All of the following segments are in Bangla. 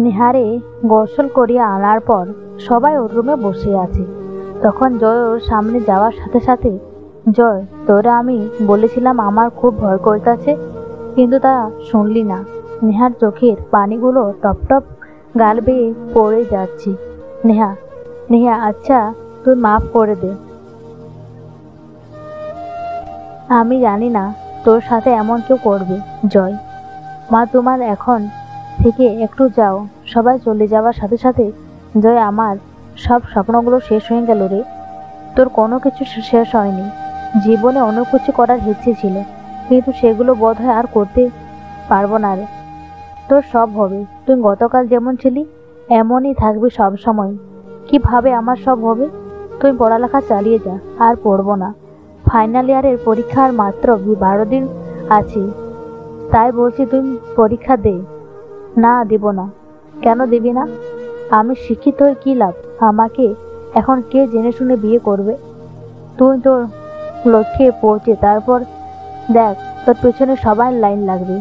নিহারে গোসল করিয়া আনার পর সবাই ওর রুমে বসে আছে। তখন জয় ওর সামনে যাওয়ার সাথে সাথে, জয়, তোরা আমি বলেছিলাম আমার খুব ভয় করতেছে, কিন্তু তা শুনলি না। নেহার চোখের পানিগুলো টপ টপ গাল বেয়ে পড়ে যাচ্ছে। নেহা, নেহা, আচ্ছা তুই মাফ করে দে। আমি জানি না তোর সাথে এমন কেউ করবে। জয়, মা তোমার এখন থেকে একটু যাও। সবাই চলে যাওয়ার সাথে সাথে জয়, আমার সব স্বপ্নগুলো শেষ হয়ে গেল রে। তোর কোনো কিছু শেষ হয়নি। জীবনে অনেক কিছু করার ইচ্ছে ছিল, কিন্তু সেগুলো বোধহয় আর করতে পারবো না রে। তোর সব হবে। তুই গতকাল যেমন ছিলি এমনই থাকবি সব সময়। কিভাবে আমার সব হবে? তুই পড়ালেখা চালিয়ে যা। আর পড়বো না। ফাইনাল ইয়ারের পরীক্ষার মাত্র 12 দিন আছে, তাই বলছি তুই পরীক্ষা দে। না, দিব না। কেন দিবি না? আমি শিক্ষিত হয়ে কী লাভ? আমাকে এখন কে জেনে শুনে বিয়ে করবে? তুই তোর লক্ষ্যে পৌঁছে তারপর দেখ, তোর পেছনে সবাই লাইন লাগবে।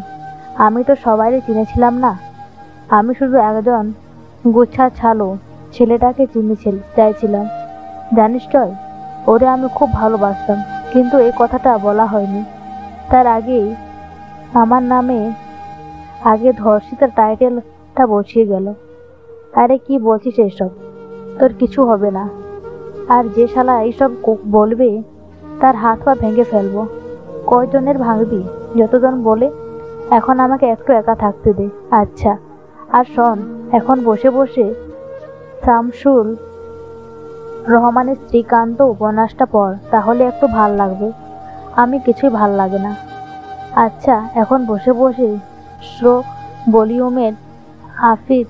আমি তো সবাইকে চিনেছিলাম না। আমি শুধু একজন গুচ্ছা ছালো ছেলেটাকে চাইছিলাম। জানিস জয়, ওরে আমি খুব ভালোবাসতাম, কিন্তু এই কথাটা বলা হয়নি। তার আগেই আমার নামে আগে ধর্ষিতার টাইটেলটা বসিয়ে গেল। আরে কি বলছিস এসব? তোর কিছু হবে না। আর যে শালা এইসব বলবে তার হাত পা ভেঙে ফেলবো। কয়জনের ভাঙবি? যতজন বলে। এখন আমাকে একটু একা থাকতে দে। আচ্ছা, আর শোন, এখন বসে বসে শামসুল রহমানের শ্রীকান্ত উপন্যাসটা পড়, তাহলে একটু ভাল লাগবে। আমি কিছুই ভাল লাগে না। আচ্ছা, এখন বসে বসে স্লো ভলিউমের হাফিজ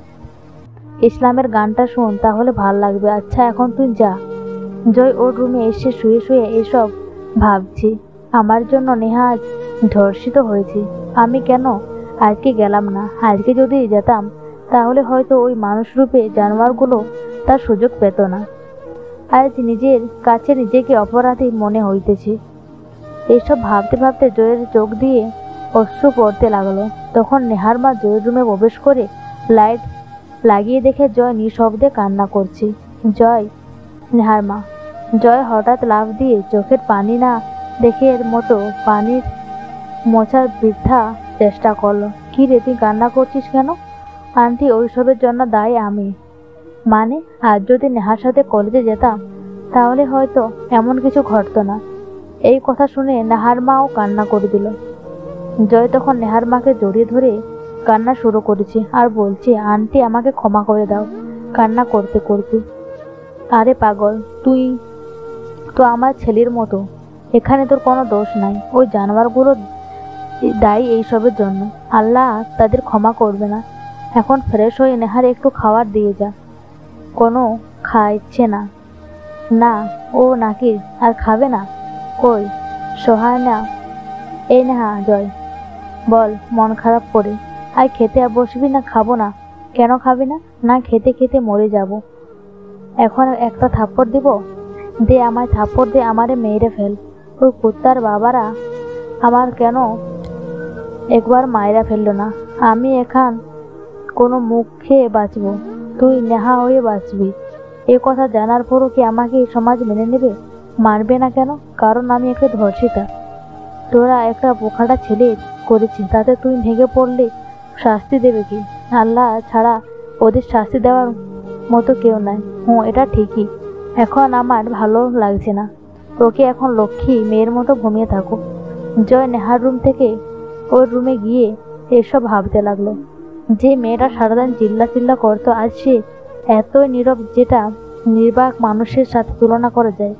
ইসলামের গানটা শোন, তাহলে ভাল লাগবে। আচ্ছা, এখন তুই যা। জয় ওর রুমে এসে শুয়ে শুয়ে এসব ভাবছি। আমার জন্য নেহা আজ ধর্ষিত হয়েছে। আমি কেন আজকে গেলাম না? আজকে যদি যেতাম তাহলে হয়তো ওই মানুষরূপে জানোয়ারগুলো তার সুযোগ পেত না। আজ নিজের কাছে নিজেকে অপরাধী মনে হইতেছে। এইসব ভাবতে ভাবতে জয়ের চোখ দিয়ে অশ্রু পড়তে লাগলো। তখন নেহার মা জয়ের রুমে প্রবেশ করে লাইট লাগিয়ে দেখে জয় নিঃশব্দে কান্না করছে। জয়, নেহার মা। জয় হঠাৎ লাফ দিয়ে চোখের পানি না দেখে এর মতো পানির মোছার বৃথা চেষ্টা করলো। কি রে, তুই কান্না করছিস কেন? আন্টি, ওইসবের জন্য দায়ী আমি। মানে, আজ যদি নেহার সাথে কলেজে যেতাম তাহলে হয়তো এমন কিছু ঘটতো না। এই কথা শুনে নেহার মাও কান্না করে দিল। জয় তখন নেহার মাকে জড়িয়ে ধরে কান্না শুরু করেছে আর বলছে, আন্টি আমাকে ক্ষমা করে দাও। কান্না করতে করতে। আরে পাগল, তুই তো আমার ছেলের মতো। এখানে তোর কোনো দোষ নাই। ওই জানোয়ারগুলো দায়ী এইসবের জন্য। আল্লাহ তাদের ক্ষমা করবে না। এখন ফ্রেশ হয়ে নেহার একটু খাবার দিয়ে যা। কোনো খাইছে না। না, ও নাকি আর খাবে না? কই সোহায় না? এই নেহা, জয় বল মন খারাপ করে, আয় খেতে বসবি না? খাবো না। কেন খাবি না? না খেতে খেতে মরে যাব। এখন একটা থাপ্পড় দিব? দে, আমায় থাপ্পড় দে, আমারে মেরে ফেল। ওই কুত্তার বাবারা আমার কেন একবার মায়েরা ফেললো না? আমি এখন কোনো মুখ খেয়ে বাঁচব, তুই নেহা হয়ে বাঁচবি। এ কথা জানার পরও কি আমাকে সমাজ মেনে নেবে? মানবে না কেন? কারণ আমি একটা ধর্ষিতা। তোরা একটা বোকাটা ছেলে করেছিস, তাতে তুই ভেঙে পড়লে শাস্তি দেবে কি? আল্লাহ ছাড়া ওদের শাস্তি দেওয়ার মতো কেউ নাই। এটা ঠিকই। এখন আমার ভালো লাগছে না। তোকে এখন লক্ষ্মী মেয়ের মতো ঘুমিয়ে থাকো। জয় নেহার রুম থেকে ওর রুমে গিয়ে এসব ভাবতে লাগলো। যে মেয়েটা সারাদিন চিল্লা চিল্লা করতো, আজ সে এতই নীরব যেটা নির্বাক মানুষের সাথে তুলনা করা যায়।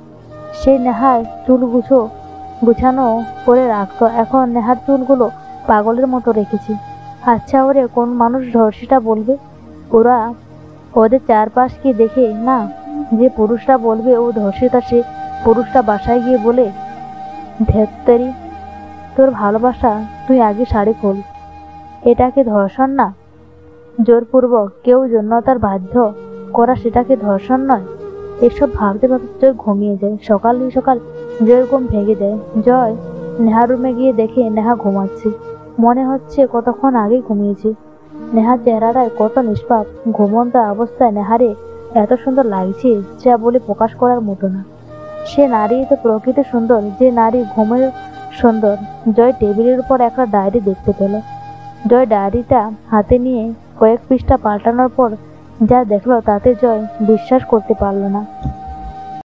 সেই নেহার চুল গুছানো করে রাখতো, এখন নেহার চুলগুলো পাগলের মতো রেখেছি। আচ্ছা, ওরে কোন মানুষ ধর্ষিতা বলবে? ওরা ওদের চারপাশকে দেখে না? যে পুরুষরা বলবে ও ধর্ষিতা, সে পুরুষটা বাসায় গিয়ে বলে, ধেত্তেরি, তোর ভালোবাসা, তুই আগে শাড়ি খোল। এটাকে ধর্ষণ না? জোরপূর্বক কেউ যৌনতার বাধ্য করা, সেটাকে ধর্ষণ নয়? এসব ভাবতে ভাবতে জয় ঘুমিয়ে যায়। সকাল জয়ের ঘুম ভেঙে যায়। জয় নেহার রুমে গিয়ে দেখে নেহা ঘুমাচ্ছে। মনে হচ্ছে কতক্ষণ আগে ঘুমিয়েছে। নেহার চেহারাটায় কত নিষ্পাপ। ঘুমন্ত অবস্থায় নেহারে এত সুন্দর লাগছে যা বলে প্রকাশ করার মতো না। সে নারী তো প্রকৃতি সুন্দর, যে নারী ঘুমের সুন্দর। জয় টেবিলের উপর একটা ডায়েরি দেখতে পেল। জয় ডায়েরিটা হাতে নিয়ে কয়েক পৃষ্ঠা পাল্টানোর পর যা দেখলো তাতে জয় বিশ্বাস করতে পারল না।